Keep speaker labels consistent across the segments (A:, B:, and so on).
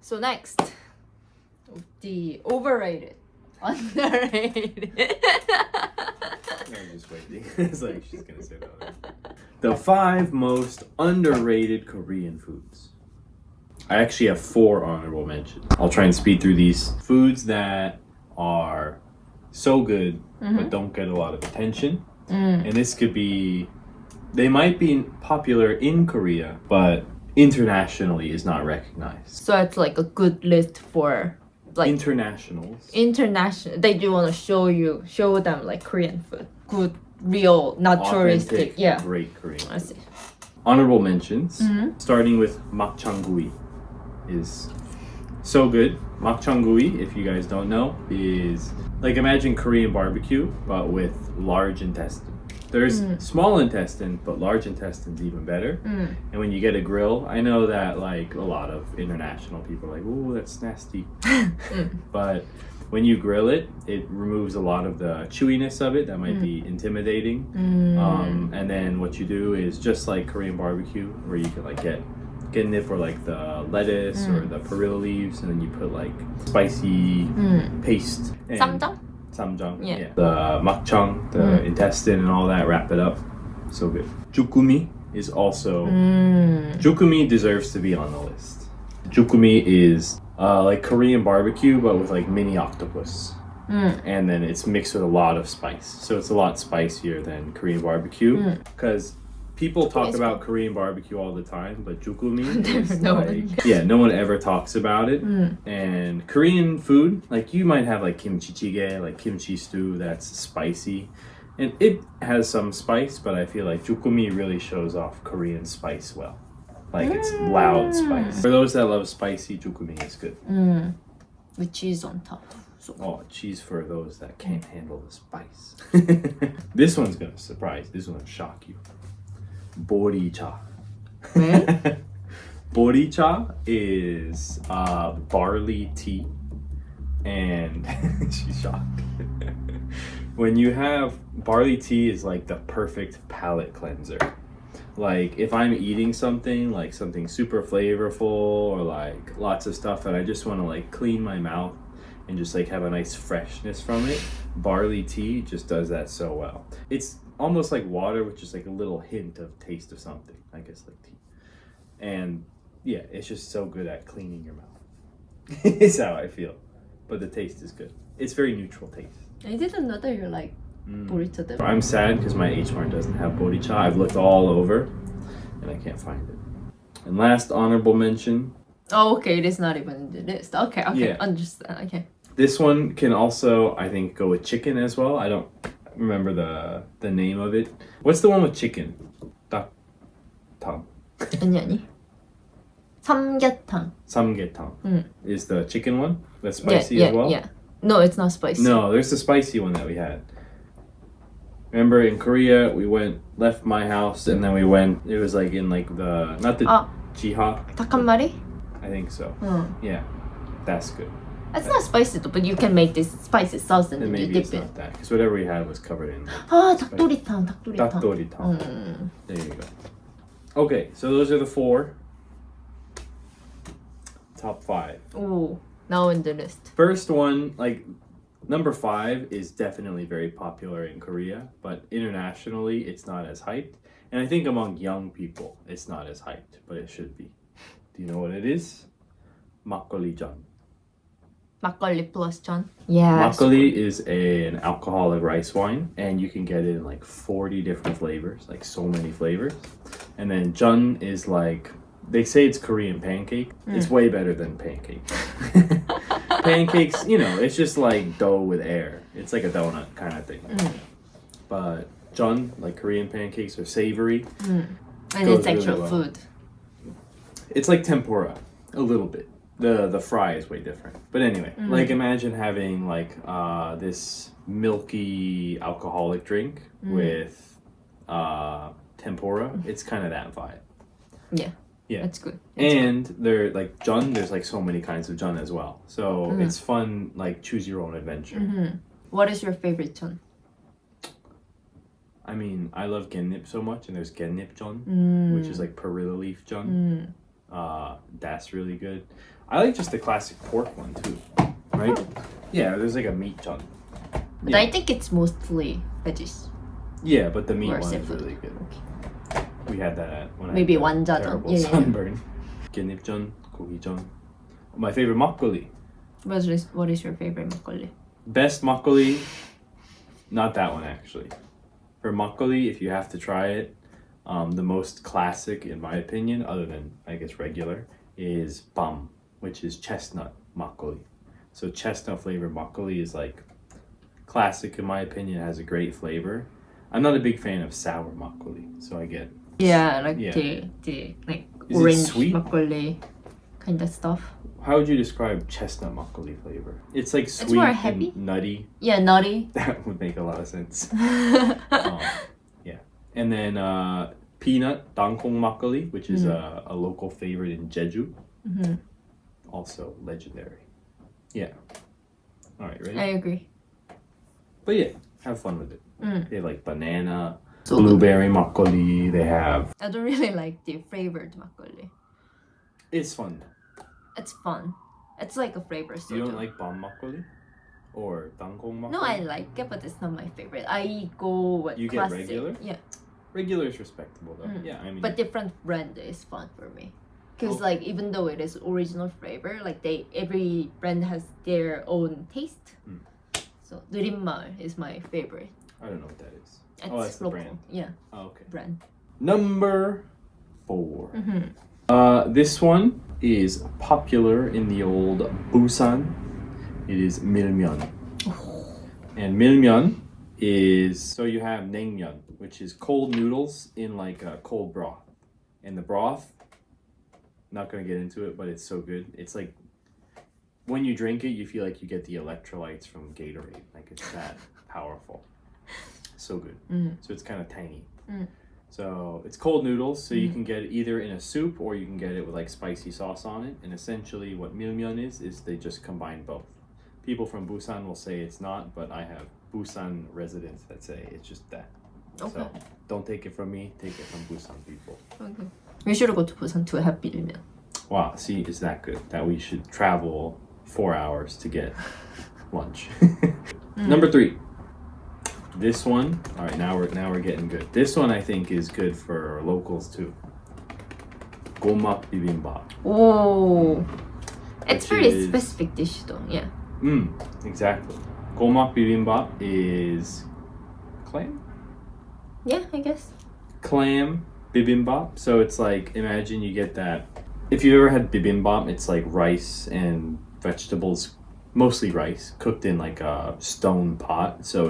A: So next, the overrated, underrated.
B: I'm just waiting. It's like she's gonna say that. The 5 most underrated Korean foods. I actually have 4 honorable mentions. I'll try and speed through these. Foods that are so good but don't get a lot of attention. And this could be, they might be popular in Korea, but internationally is not recognized.
A: So it's like a good list for like
B: Internationals.
A: international. They do want to show them like Korean food, good, real, not touristic.
B: Authentic,
A: Yeah,
B: great Korean.
A: I see.
B: Honorable mentions, starting with makjanggui, is so good. Makjanggui, if you guys don't know, is like imagine Korean barbecue, but with large intestine. There's small intestine, but large intestine's even better. And when you get a grill, I know that like a lot of international people are like, "Oh, that's nasty," but when you grill it, it removes a lot of the chewiness of it that might be intimidating. And then what you do is just like Korean barbecue, where you can like get it for like the lettuce or the perilla leaves, and then you put like spicy paste.
A: 쌈장?
B: Samjang,
A: Yeah.
B: the makchang, the intestine and all that, wrap it up. So good. Jukumi is also, jukumi deserves to be on the list. Jukumi is like Korean barbecue, but with like mini octopus. And then it's mixed with a lot of spice. So it's a lot spicier than Korean barbecue. Because people talk about Korean barbecue all the time, but jukumi is like, yeah, no one ever talks about it. And Korean food, like you might have like kimchi jjigae, like kimchi stew that's spicy. And it has some spice, but I feel like jukumi really shows off Korean spice well. Like it's loud spice. For those that love spicy, jukumi is good.
A: With cheese on top. So.
B: Oh, cheese for those that can't handle the spice. This one's gonna surprise. This one's gonna shock you. Borcha. Borcha is barley tea, and she's shocked. When you have barley tea, is like the perfect palate cleanser. Like if I'm eating something like something super flavorful or like lots of stuff and I just want to like clean my mouth and just like have a nice freshness from it, barley tea just does that so well. It's almost like water with just like a little hint of taste of something, I guess, like tea. And yeah, it's just so good at cleaning your mouth. It's how I feel. But the taste is good. It's very neutral taste.
A: I didn't know that you like Borcha.
B: I'm sad because my H Mart doesn't have Borcha. I've looked all over and I can't find it. And last honorable mention.
A: Oh, okay, it is not even in the list. Okay,
B: Yeah.
A: Understand. Okay.
B: This one can also, I think, go with chicken as well. I don't remember the name of it. What's the one with chicken? Dak-tang.
A: 아니. 삼계탕.
B: Samgyetang is the chicken one. That's spicy as well?
A: Yeah. No, it's not spicy.
B: No, there's the spicy one that we had. Remember in Korea, we left my house, and then we went, it was like in like not the jiha.
A: 닭 한 마리?
B: I think so. Yeah, that's good.
A: It's not spicy though, but you can make this spicy sauce and
B: And
A: then you
B: maybe
A: dip
B: it's
A: it.
B: not that, because whatever we had was covered in
A: 닭도리탕.
B: 닭도리탕. There you go. Okay, so those are the 4 top 5.
A: Oh, now in the list.
B: First one, like number 5 is definitely very popular in Korea, but internationally it's not as hyped. And I think among young people it's not as hyped, but it should be. Do you know what it is? Makgeolli jan.
A: 막걸리 plus 전. Yeah.
B: Makgeolli is an alcoholic rice wine, and you can get it in like 40 different flavors, like so many flavors. And then jan is like, they say it's Korean pancake. It's way better than pancake. Pancakes, you know, it's just like dough with air. It's like a donut kind of thing. But jan, like Korean pancakes, are savory.
A: And
B: Goes
A: it's actual
B: really well.
A: food.
B: It's like tempura, a little bit. The fry is way different. But anyway, like imagine having like this milky alcoholic drink with tempura. It's kind of that vibe.
A: Yeah.
B: Yeah.
A: It's good.
B: And they're like jan, there's like so many kinds of jan as well. So it's fun, like choose your own adventure.
A: What is your favorite 전?
B: I mean, I love gennip so much, and there's gennip jan, which is like perilla leaf jan. That's really good. I like just the classic pork one too, right? Yeah, there's like a meat chun.
A: But
B: Yeah.
A: I think it's mostly veggies.
B: Yeah, but the meat
A: Or
B: one is
A: seafood.
B: really good. We had that at when
A: Maybe
B: I had the
A: 완자전.
B: terrible
A: Yeah, yeah, yeah.
B: sunburn. 깻잎전, 고기전. My favorite makgeolli.
A: What is your favorite makgeolli?
B: Best makgeolli, not that one actually. For makgeolli, if you have to try it, the most classic in my opinion, other than I guess regular, is bam, which is chestnut makgeolli. So chestnut flavored makgeolli is like classic in my opinion. It has a great flavor. I'm not a big fan of sour makgeolli, so I get.
A: Yeah, like
B: Yeah.
A: the like
B: Is it
A: orange
B: sweet?
A: makgeolli kind of stuff.
B: How would you describe chestnut makgeolli flavor? It's like sweet
A: more
B: and
A: heavy.
B: nutty.
A: Yeah, nutty.
B: That would make a lot of sense. Yeah, and then peanut dangkong makgeolli, which is a local favorite in Jeju. Also legendary. Yeah. All right, ready?
A: I agree.
B: But yeah, have fun with it. They have like banana,
A: So
B: blueberry makgeolli. They have.
A: I don't really like the flavored makgeolli.
B: It's fun.
A: It's fun. It's like a flavor soju.
B: You don't like bam makgeolli or dangkong makgeolli?
A: No, I like it, but it's not my favorite. I go with
B: You get
A: classic.
B: regular?
A: Yeah,
B: Regular is respectable though. Yeah, I mean.
A: but different brand is fun for me. Because like even though it is original flavor, like every brand has their own taste. So 누린말 is my favorite.
B: I don't know what that is.
A: It's
B: Oh, that's the
A: local.
B: brand.
A: Yeah,
B: Oh, okay.
A: brand.
B: Number 4. This one is popular in the old Busan. It is Milmyeon. And Milmyeon is, so you have naengmyeon, which is cold noodles in like a cold broth. And the broth, not going to get into it, but it's so good. It's like, when you drink it, you feel like you get the electrolytes from Gatorade. Like it's that powerful. So good. So it's kind of tangy. So it's cold noodles, so you can get it either in a soup or you can get it with like spicy sauce on it. And essentially what Milmyeon is they just combine both. People from Busan will say it's not, but I have Busan residents that say it's just that.
A: Okay.
B: So don't take it from me, take it from Busan people.
A: Okay. We should go to Busan to have 밀면.
B: Wow, see, is that good? That we should travel 4 hours to get lunch. Number 3. This one, all right, now we're getting good. This one I think is good for locals too. Gomak bibimbap.
A: Oh, it's
B: Which
A: very
B: is-
A: specific dish though. Yeah.
B: Exactly. Gomak bibimbap is clam?
A: Yeah, I guess.
B: Clam bibimbap. So it's like, imagine you get that. If you ever had bibimbap, it's like rice and vegetables, mostly rice, cooked in like a stone pot. So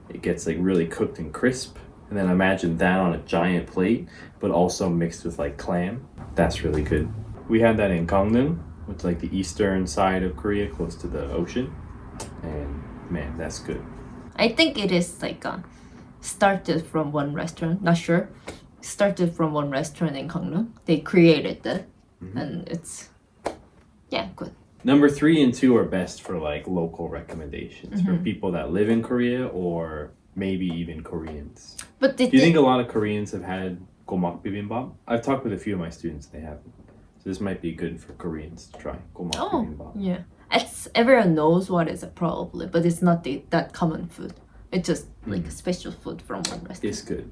B: it gets like really cooked and crisp. And then imagine that on a giant plate, but also mixed with like clam. That's really good. We had that in Gangneung, which is like the eastern side of Korea, close to the ocean. And man, that's good.
A: I think it is like started from one restaurant. Not sure. Started from one restaurant in Gangneung. They created that, and it's good.
B: Number 3 and 2 are best for like local recommendations for people that live in Korea or maybe even Koreans.
A: But
B: Do you think a lot of Koreans have had gomak bibimbap? I've talked with a few of my students, they haven't. So this might be good for Koreans to try gomak bibimbap.
A: Yeah. It's everyone knows what is it probably, but it's not that common food. It's just like a special food from one restaurant.
B: It's good.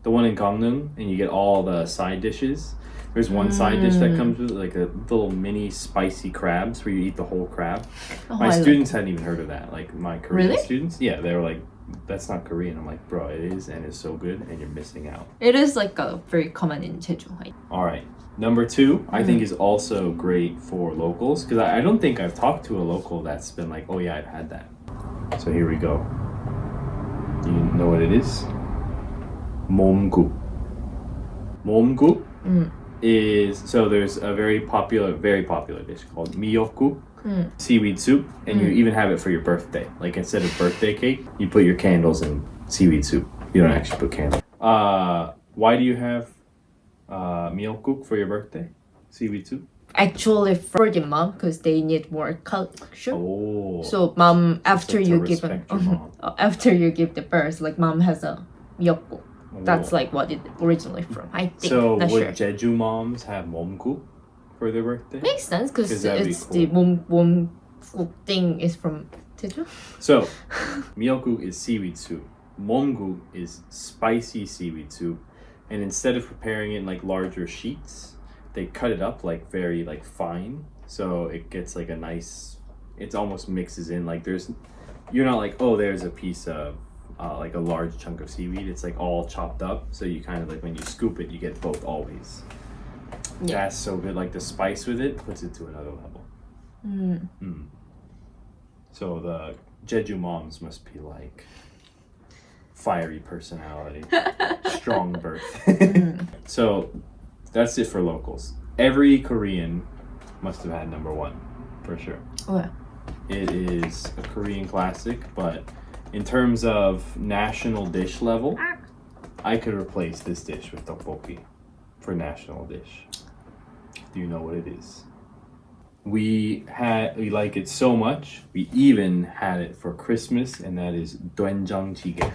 B: The one in Gangneung, and you get all the side dishes. There's one side dish that comes with like a little mini spicy crabs where you eat the whole crab. My
A: I like
B: students hadn't even heard of that. Like my Korean
A: Really?
B: students, yeah, they were like, "That's not Korean." I'm like, "Bro, it is, and it's so good, and you're missing out."
A: It is like a very common in Jeju.
B: All right, number 2, I think is also great for locals because I don't think I've talked to a local that's been like, "Oh yeah, I've had that." So here we go. Do you know what it is? Moku. Moku is, so there's a very popular dish called miyoku, seaweed soup, and you even have it for your birthday. Like instead of birthday cake, you put your candles in seaweed soup. You don't actually put candles. Why do you have miyoku for your birthday? Seaweed soup?
A: Actually, for the mom, because they need more calcium.
B: Oh.
A: So mom, after
B: to
A: you give
B: respect your mom.
A: after you give the birth, like mom has a 미역국. That's
B: Oh.
A: like what it originally from. I think.
B: So
A: Not
B: would
A: sure.
B: Jeju moms have momku for their birthday.
A: Makes sense because
B: 'Cause that'd be
A: it's the 몸국 thing is from Jeju.
B: So, miyeokguk is seaweed soup. Momguk is spicy seaweed soup. And instead of preparing it in like larger sheets, they cut it up like very like fine. So it gets like a nice, it almost mixes in like you're not like, oh, there's a piece of like a large chunk of seaweed. It's like all chopped up. So you kind of like when you scoop it, you get both always.
A: Yeah.
B: That's so good. Like the spice with it puts it to another level. So the Jeju moms must be like fiery personality, strong birth. So that's it for locals. Every Korean must have had number one for sure.
A: Yeah.
B: It is a Korean classic, but in terms of national dish level, I could replace this dish with tteokbokki for national dish. Do you know what it is? We like it so much, we even had it for Christmas, and that is doenjang-jjigae.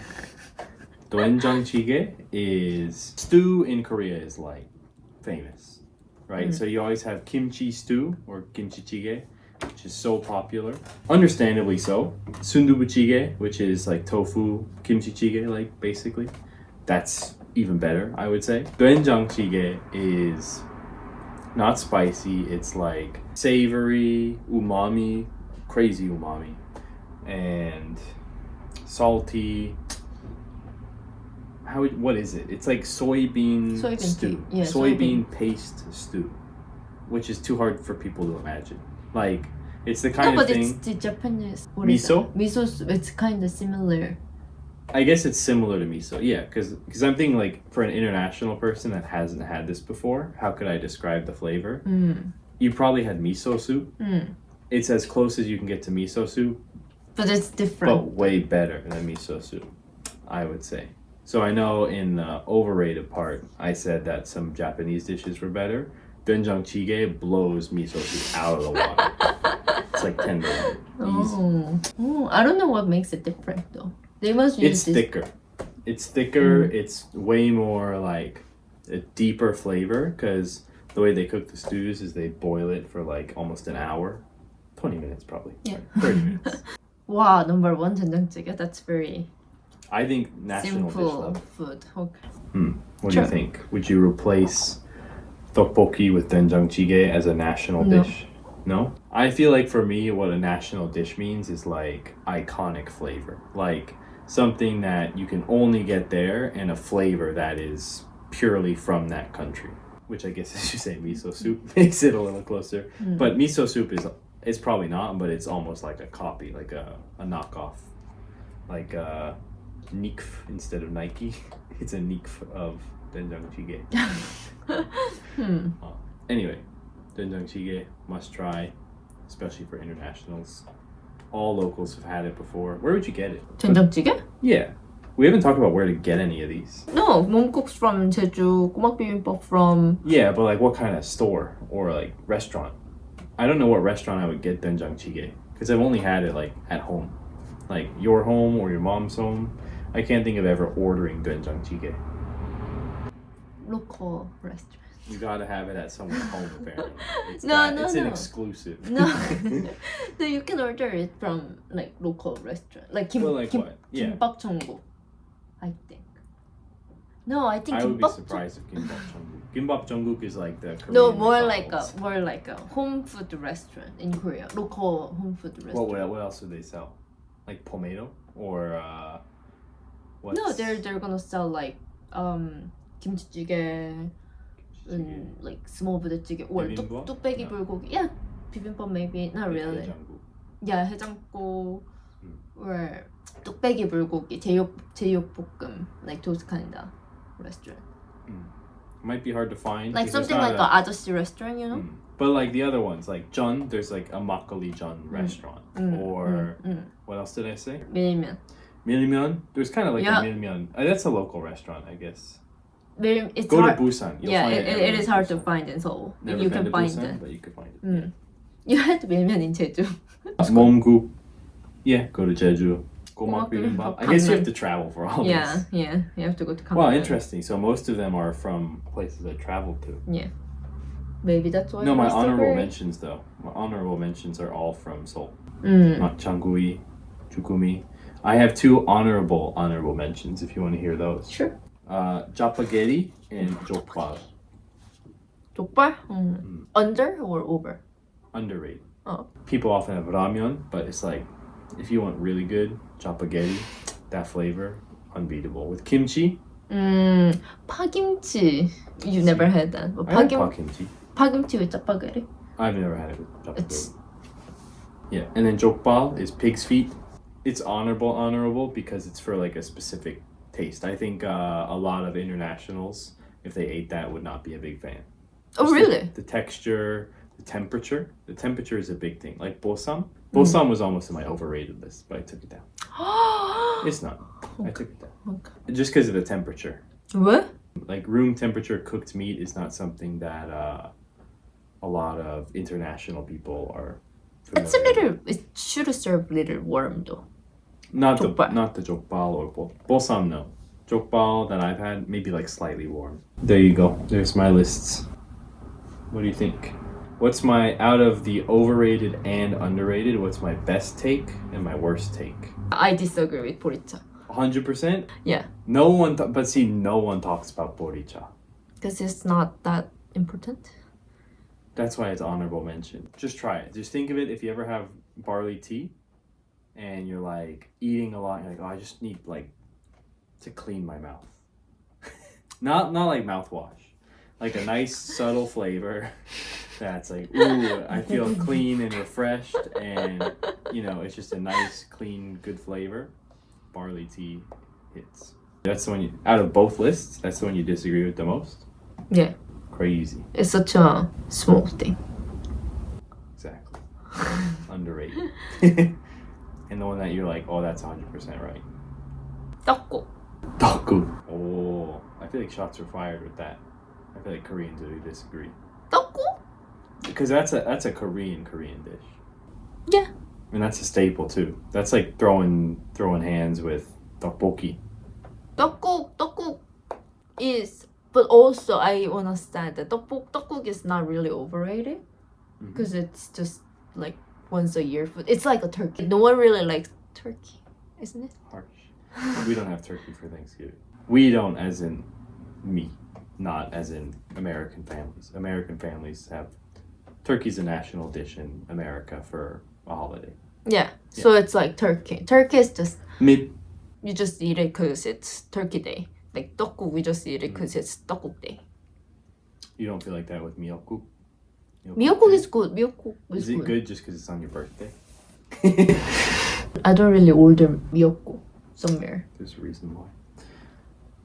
B: Doenjang-jjigae is stew in Korea is like famous, right? So you always have kimchi stew or kimchi-jjigae, which is so popular, understandably so. Sundubu-jjigae, which is like tofu kimchi-jjigae, like basically, that's even better, I would say. Doenjang-jjigae is not spicy, it's like savory, umami, crazy umami, and salty. What is it? It's like soybean stew.
A: Yeah,
B: soybean paste stew, which is too hard for people to imagine. Like, it's the kind of thing.
A: No, but it's the Japanese.
B: Miso?
A: Miso soup, it's kind of similar.
B: I guess it's similar to miso, yeah, because I'm thinking like for an international person that hasn't had this before, how could I describe the flavor? You probably had miso soup. It's as close as you can get to miso soup,
A: but it's different.
B: but way better than miso soup, I would say. So I know in the overrated part, I said that some Japanese dishes were better. Doenjang-jjigae blows miso soup out of the water. It's like 10 to 1. Easy.
A: Oh, I don't know what makes it different though. They must use
B: It's
A: this.
B: thicker. It's thicker. It's way more like a deeper flavor because the way they cook the stews is they boil it for like almost an hour. 20 minutes probably.
A: Yeah.
B: 30 minutes.
A: Wow, number one 된장찌개. That's very
B: I think national dish
A: simple
B: level.
A: food. Okay.
B: What do you think? Would you replace tteokbokki with doenjang-jjigae as a national
A: No.
B: dish? No? I feel like for me, what a national dish means is like iconic flavor. Like something that you can only get there and a flavor that is purely from that country. Which I guess as you say, miso soup makes it a little closer. But miso soup is probably not, but it's almost like a copy, like a knockoff. Like a nikf instead of Nike. It's a nikf of doenjang-jjigae. Anyway, doenjang-jjigae, must try, especially for internationals. All locals have had it before. Where would you get it?
A: 된장찌개?
B: Yeah. We haven't talked about where to get any of these.
A: No, mom국's from Jeju. 꼬막 bibimbap from.
B: Yeah, but like what kind of store or like restaurant? I don't know what restaurant I would get doenjang-jjigae because I've only had it like at home. Like your home or your mom's home. I can't think of ever ordering doenjang-jjigae.
A: Local restaurant.
B: You gotta have it at someone's home apparently. It's
A: No, no,
B: it's an
A: no.
B: exclusive.
A: No, no, you can order it from like local restaurant, like
B: Well, like what? Yeah.
A: 김밥 전국, I think. No, I think
B: I would be
A: 김밥
B: surprised if Gimbap Jungkook. Gimbap Jungkook is like the Korean
A: No, more like
B: McDonald's.
A: a home food restaurant in Korea, local home food restaurant.
B: What else do they sell? Like pomelo or what's...
A: No, they're gonna sell like 김치찌개, like small 부대찌개 or
B: 비빔밥?
A: 뚝배기
B: No.
A: 불고기. Yeah, bibimbap maybe not really.
B: 해장국.
A: Yeah, 해장국 or 뚝배기 불고기, 제육볶음, like those kind of restaurant.
B: Might be hard to find.
A: Like
B: because
A: something
B: there's
A: like
B: not
A: a a저씨 restaurant, you know?
B: But like the other ones, like Jun, there's like a makgeolli Jun restaurant. Or what else did I say?
A: 밀면.
B: Milon. There's kind of like
A: Yeah.
B: a Milon. That's a local restaurant, I guess.
A: It's
B: Go
A: hard.
B: to Busan. You'll
A: Yeah,
B: find
A: it
B: everywhere
A: is
B: in
A: hard to
B: Busan.
A: find in Seoul.
B: Never
A: You
B: been
A: can
B: to
A: find
B: Busan,
A: it.
B: but you could find it.
A: You had 밀면 in Jeju.
B: Momguk. Yeah, go to Jeju. Gomak bibimbap.
A: bibimbap,
B: I guess you have
A: Gangnam.
B: to travel for all
A: Yeah,
B: this.
A: yeah. You have to go to Gangnam.
B: Wow, interesting. So most of them are from places I traveled to.
A: Yeah. Maybe that's why.
B: No, my
A: we're still
B: honorable
A: great.
B: mentions though. My honorable mentions are all from Seoul.
A: Mm.
B: Makchangui, Jukumi. I have two honorable mentions if you want to hear those.
A: Sure.
B: Japageti and Jokbal.
A: 족발? Under or over?
B: Underrated.
A: Oh.
B: People often have ramyeon, but it's like if you want really good Japageti, that flavor unbeatable with kimchi.
A: 파김치. You've never had that. But
B: I had kimchi.
A: 파김치 with 짜파게리?
B: I've never had it with Japageti.
A: It's
B: Yeah, and then jokbal is pig's feet. It's honorable because it's for like a specific taste. I think a lot of internationals, if they ate that, would not be a big fan.
A: Oh,
B: Just
A: really?
B: The texture, the temperature. The temperature is a big thing. Like bosam. Bosam was almost in my overrated list, but I took it down. It's not. I took it down.
A: Okay.
B: Just because of the temperature.
A: 왜?
B: Like room temperature cooked meat is not something that a lot of international people are familiar
A: It's a little. It should serve a little warm though.
B: Not
A: 족발.
B: the jokbal or bosam, no. Jokbal that I've had, maybe like slightly warm. There you go. There's my lists. What do you think? What's my, out of the overrated and underrated, what's my best take and my worst take?
A: I disagree with Borcha.
B: 100%?
A: Yeah,
B: No one, but see, no one talks about Borcha.
A: because it's not that important.
B: That's why it's honorable mention. Just try it. Just think of it if you ever have barley tea and you're like eating a lot, you're like, oh, I just need like to clean my mouth. not like mouthwash. Like a nice subtle flavor that's like, ooh, I feel clean and refreshed, and you know, it's just a nice, clean, good flavor. Barley tea hits. That's the one you, out of both lists, that's the one you disagree with the most?
A: Yeah,
B: Crazy.
A: it's such a small thing.
B: Exactly. Underrated. And the one that you're like, oh, that's 100% right.
A: 떡국.
B: Daku. Oh, I feel like shots were fired with that. I feel like Koreans would disagree.
A: 떡국?
B: Because that's a Korean dish.
A: Yeah.
B: And that's a staple too. That's like throwing hands with tteokbokki.
A: 떡국 is, but also I understand that 떡국 is not really overrated because it's just like once a year food. It's like a turkey. No one really likes turkey, isn't it?
B: Harsh. We don't have turkey for Thanksgiving. We don't, as in me, not as in American families. American families have turkey's a national dish in America for a holiday.
A: Yeah. So it's like turkey. Turkey is just
B: Mid.
A: you just eat it because it's turkey day. Like 떡국, we just eat it because it's 떡국 day.
B: You don't feel like that with miyeokguk?
A: 미역국 is good. 미역국
B: Is it good just because it's on your birthday?
A: I don't really order 미역국 somewhere.
B: There's a reason why.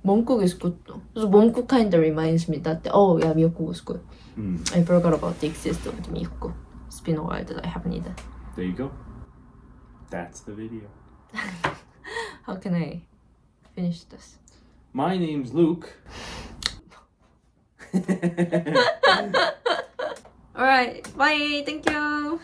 A: Momkuk is good though. So momkuk kind of reminds me that oh yeah, 미역국 was good. I forgot about the existence of the 미역국. It's been a while that I haven't eaten.
B: There you go. That's the video.
A: How can I finish this?
B: My name's Luke.
A: Alright, bye. Thank you.